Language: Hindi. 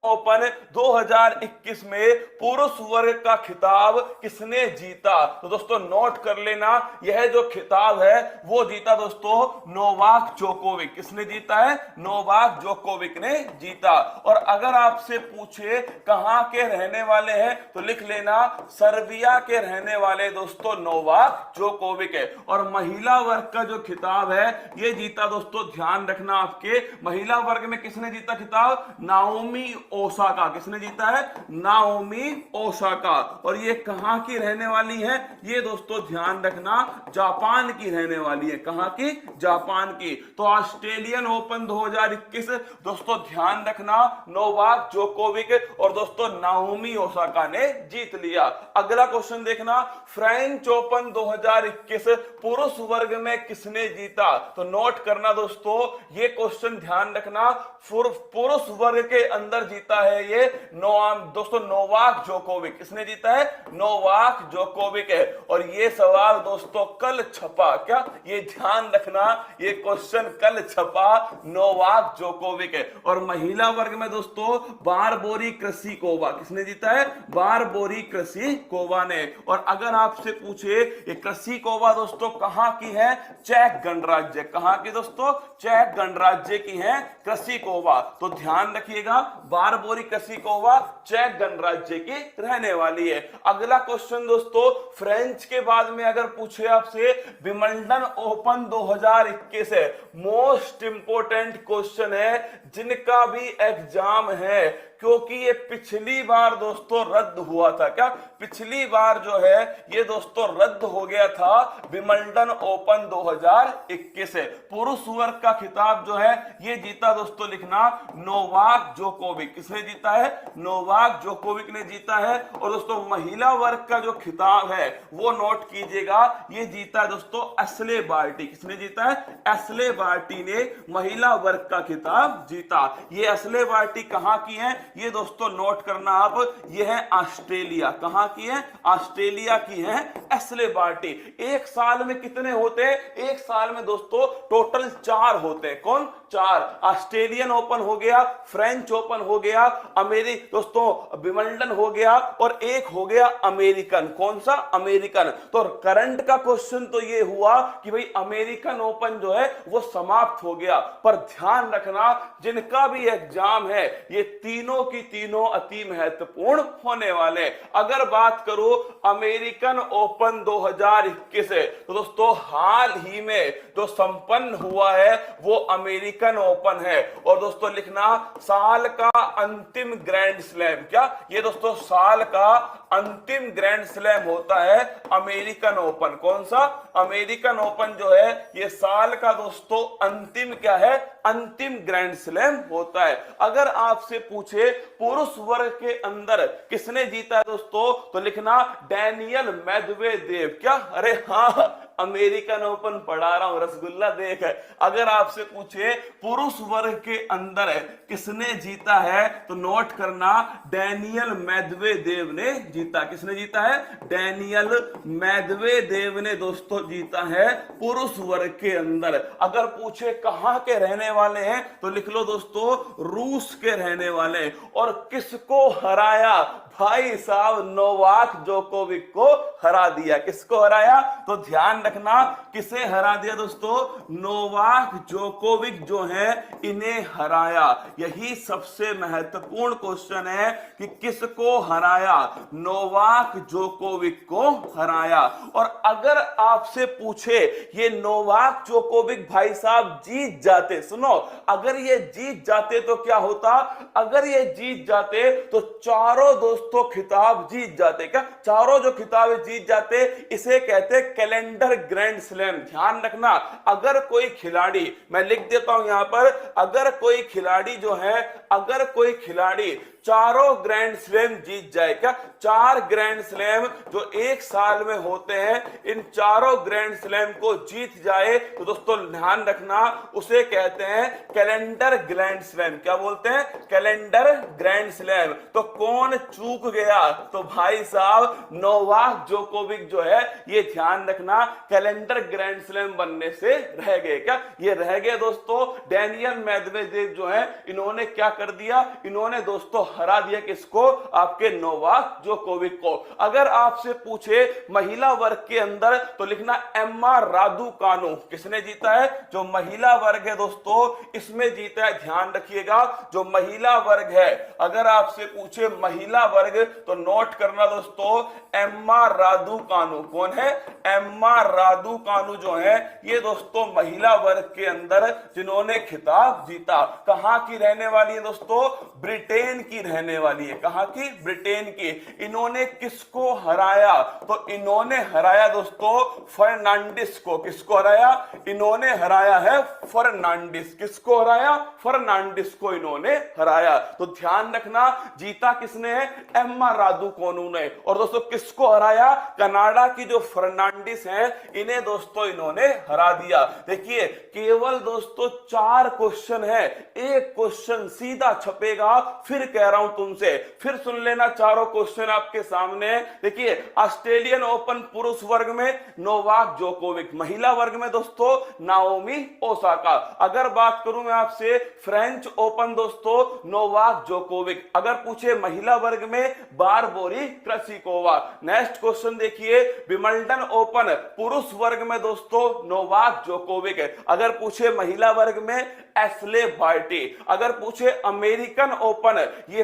ओपन 2021 में पुरुष वर्ग का खिताब किसने जीता? तो दोस्तों नोट कर लेना, यह जो खिताब है वो जीता दोस्तों नोवाक जोकोविक। किसने जीता है? नोवाक जोकोविक ने जीता। और अगर आपसे पूछे कहां के रहने वाले हैं तो लिख लेना सर्बिया के रहने वाले दोस्तों नोवाक जोकोविक है। और महिला वर्ग का जो खिताब है ये जीता दोस्तों, ध्यान रखना आपके महिला वर्ग में किसने जीता खिताब? Naomi Osaka. किसने जीता है? Naomi Osaka. और ये कहां की रहने वाली है? ये दोस्तों ध्यान रखना जापान की रहने वाली है। कहां की? जापान की। तो ऑस्ट्रेलियन ओपन 2021 दोस्तों ध्यान रखना नोवाक जोकोविक और दोस्तों नाओमी ओसाका ने जीत लिया। अगला क्वेश्चन देखना, फ्रेंच ओपन 2021 पुरुष वर्ग में किसने जीता? तो नोट करना दोस्तों, ये क्वेश्चन ध्यान रखना, पुरुष वर्ग के अंदर जीता है ये दोस्तों नोवाक जोकोविक। किसने जीता है? नोवाक जोकोविक है। और ये सवाल दोस्तों कल छपा, क्या ये ध्यान रखना, ये क्वेश्चन कल छपा, नोवाक जोकोविक है। और महिला वर्ग में दोस्तों बारबोरी कृसिकोवा। किसने जीता है? बारबोरी कृसिकोवा ने। और अगर आपसे पूछे ये कृसिकोवा दोस्तों कहां की है? चेक गणराज्य। कहां की दोस्तों? चेक गणराज्य की है कृसिकोवा। तो ध्यान रखिएगा बारबोरी कृसिकोवा चेक गणराज्य की रहने वाली है। अगला क्वेश्चन दोस्तों, फ्रेंच के बाद में अगर पूछे आपसे विंबलडन ओपन 2021 है, मोस्ट इंपोर्टेंट क्वेश्चन है जिनका भी एग्जाम है, क्योंकि ये पिछली बार दोस्तों रद्द हुआ था। क्या पिछली बार जो है ये दोस्तों रद्द हो गया था? विंबलडन ओपन 2021 है। पुरुष वर्ग का खिताब जो है ये जीता दोस्तों, लिखना नोवाक जोकोविक। किसने जीता है? नोवाक जोकोविक ने जीता है। और दोस्तों महिला वर्ग का जो खिताब है वो नोट कीजिएगा, ये जीता है दोस्तों एशले बार्टी। किसने जीता है? एशले बार्टी ने महिला वर्ग का खिताब जीता। ये एशले बार्टी कहां की है? ये दोस्तों नोट करना आप, ये है ऑस्ट्रेलिया। कहां की है? ऑस्ट्रेलिया की है एशले बार्टी। एक साल में कितने होते हैं? एक साल में दोस्तों टोटल 4 होते हैं। कौन? 4। ऑस्ट्रेलियन ओपन हो गया, फ्रेंच ओपन हो गया, दोस्तों विंबलडन हो गया और एक हो गया अमेरिकन। कौन सा? अमेरिकन। तो करंट का क्वेश्चन तो ये हुआ कि भाई अमेरिकन ओपन जो है वो समाप्त हो गया। पर ध्यान रखना जिनका भी एग्जाम है ये तीनों की तीनों अति महत्वपूर्ण होने वाले। अगर बात करो अमेरिकन ओपन 2021 है तो दोस्तों हाल ही में जो संपन्न हुआ है वो अमेरिकन ओपन है। और दोस्तों लिखना साल का अंतिम ग्रैंड स्लैम। क्या ये दोस्तों साल का अंतिम ग्रैंड स्लैम होता है अमेरिकन ओपन। कौन सा? अमेरिकन ओपन जो है ये साल का दोस्तों अंतिम क्या है? अंतिम ग्रैंड स्लैम होता है। अगर आपसे पूछे पुरुष वर्ग के अंदर किसने जीता है दोस्तों, तो लिखना डैनियल मेदवेदेव। क्या? अरे हाँ, अमेरिकन ओपन पढ़ा रहा हूं, रसगुल्ला देख है। अगर आपसे पूछे पुरुष वर्ग के अंदर किसने जीता है तो नोट करना डैनियल मेदवेदेव ने जीता। किसने जीता है? डैनियल मेदवेदेव ने दोस्तों जीता है पुरुष वर्ग के अंदर। अगर पूछे कहां के रहने वाले हैं तो लिख लो दोस्तों रूस के रहने वाले। और किसको हराया? भाई साहब नोवाक जोकोविक को हरा दिया। किसको हराया? तो ध्यान रखना किसे हरा दिया दोस्तों? नोवाक जोकोविक जो है इन्हें हराया। यही सबसे महत्वपूर्ण क्वेश्चन है कि किसको हराया? नोवाक जोकोविक को हराया। और अगर आपसे पूछे ये नोवाक जोकोविक भाई साहब जीत जाते, सुनो, अगर ये जीत जाते तो क्या होता? अगर ये जीत जाते तो चारों दोस्तों खिताब जीत जाते। क्या चारों जो खिताब जीत जाते इसे कहते कैलेंडर ग्रैंड स्लैम। ध्यान रखना अगर कोई खिलाड़ी, मैं लिख देता हूं यहां पर, अगर कोई खिलाड़ी जो है, अगर कोई खिलाड़ी चारों ग्रैंड स्लैम जीत जाए, क्या 4 ग्रैंड स्लैम जो एक साल में होते हैं इन चारों ग्रैंड स्लैम को जीत जाए तो दोस्तों ध्यान रखना उसे कहते हैं कैलेंडर ग्रैंड स्लैम। क्या बोलते हैं? Calendar grand slam. तो कौन चूक गया? तो भाई साहब नोवाक जोकोविक जो है ये ध्यान रखना कैलेंडर ग्रैंड स्लैम बनने से रह गए। क्या ये रह गए दोस्तों? डैनियल मेदवेदेव जो है इन्होंने क्या कर दिया? इन्होंने दोस्तों हरा दिया किसको, आपके नोवाक जोकोविक को। अगर आपसे पूछे महिला वर्ग के अंदर तो लिखना एम्मा रादुकानु। किसने जीता है, जो महिला वर्ग है दोस्तों इसमें जीता है। ध्यान रखिएगा जो महिला वर्ग है, अगर आपसे पूछे महिला वर्ग तो नोट करना दोस्तों एम्मा रादुकानु। कौन है, एम्मा रादुकानु जो है ये दोस्तों महिला वर्ग के अंदर जिन्होंने खिताब जीता। कहां की रहने वाली है दोस्तों, ब्रिटेन की रहने वाली है। कहां की, ब्रिटेन की। इन्होंने किसको हराया, तो इन्होंने हराया दोस्तों फर्नांडिस को। किसको हराया, इन्होंने हराया है फर्नांडिस। किसको हराया, फर्नांडिस को इन्होंने हराया। तो ध्यान रखना जीता किसने है, एम्मा रादुकानु ने। और दोस्तों किसको हराया, कनाडा की जो फर्नांडिस है इन्हें दोस्तों इन्होंने हरा दिया। देखिए केवल दोस्तों 4 क्वेश्चन है, एक क्वेश्चन सीधा छपेगा। फिर कह रहा हूं तुमसे, फिर सुन लेना चारों क्वेश्चन आपके सामने। देखिए ऑस्ट्रेलियन ओपन पुरुष वर्ग में नोवाक जोकोविक, महिला वर्ग में दोस्तों नाओमी ओसाका। अगर बात करूं मैं आपसे फ्रेंच ओपन दोस्तों नोवाक जोकोविक। अगर पूछे महिला वर्ग में बारबोरी क्रासिकोवा। नेक्स्ट क्वेश्चन देखिए विंबलडन ओपन पुरुष वर्ग में दोस्तों नोवाक जोकोविक। अगर पूछे महिला वर्ग में एशले बार्टी। अगर पूछे अमेरिकन ओपन ये